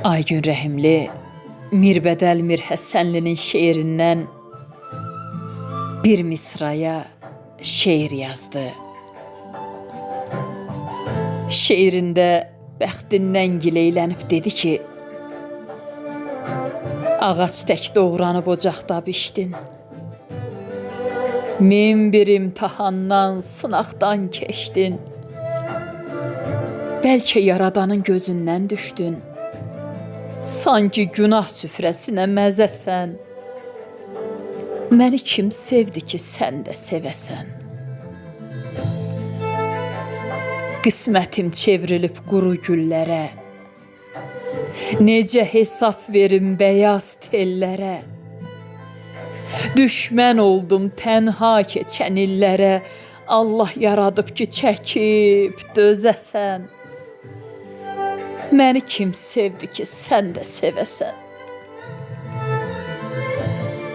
Aygün Rəhimli Mirbədəl Mirhəsənlinin şeirindən bir misraya şeir yazdı. Şeirində bəxtindən gileylənib dedi ki, ağac tək doğranıb ocaqda bişdin. Min bir imtihandan, sınaqdan keçdin. Bəlkə yaradanın gözündən düşdün. Sanki günah süfrəsinə məzəsən. Məni kim sevdi ki, sən də sevəsən? Qismətim çevrilib quru güllərə. Necə hesab verim bəyaz tellərə? Düşmən oldum tənha keçən illərə. Allah yaradıb ki, çəkib dözəsən. Məni kim sevdi ki, sən də sevəsən?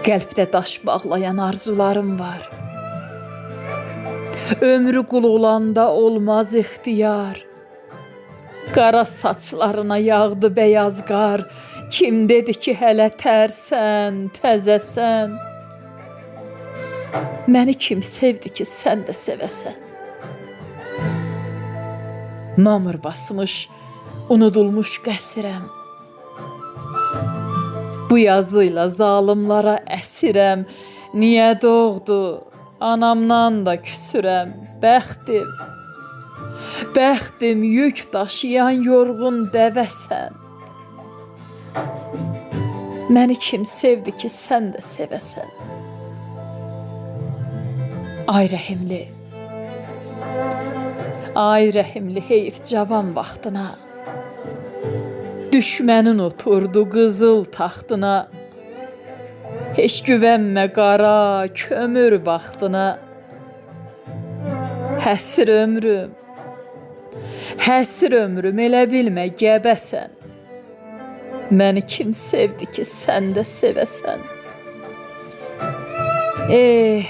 Qəlbdə daş bağlayan arzularım var. Ömrü qul olanda olmaz ixtiyar. Qara saçlarına yağdı beyaz qar. Kim dedi ki, hələ tərsən, təzəsən? Məni kim sevdi ki, sən də sevəsən? Mamır basmış, unudulmuş qəsrəm. Bu yazıyla zalimlara əsirəm. Niyə doğdu? Anamdan da küsürəm. Bəxtim, bəxtim yük daşıyan yorğun dəvəsən. Məni kim sevdi ki, sən də sevəsən? Ay Rəhimli, ay Rəhimli heyf cavan vaxtına. Düşmənin oturdu qızıl taxtına. Heç güvənmə qara kömür baxtına. Həsir ömrüm, həsir ömrüm, elə bilmə gəbəsən. Məni kim sevdi ki, sən də sevəsən?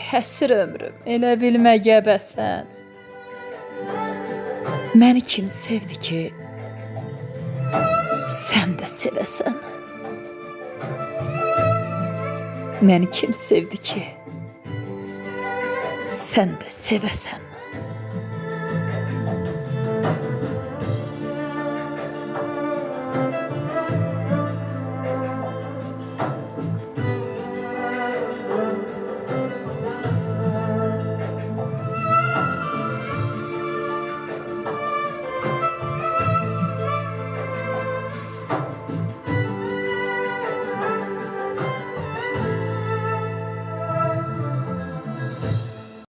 Həsir ömrüm, elə bilmə gəbəsən. Məni kim sevdi ki, sən də sevəsən? Məni kim sevdi ki, sən də sevəsən?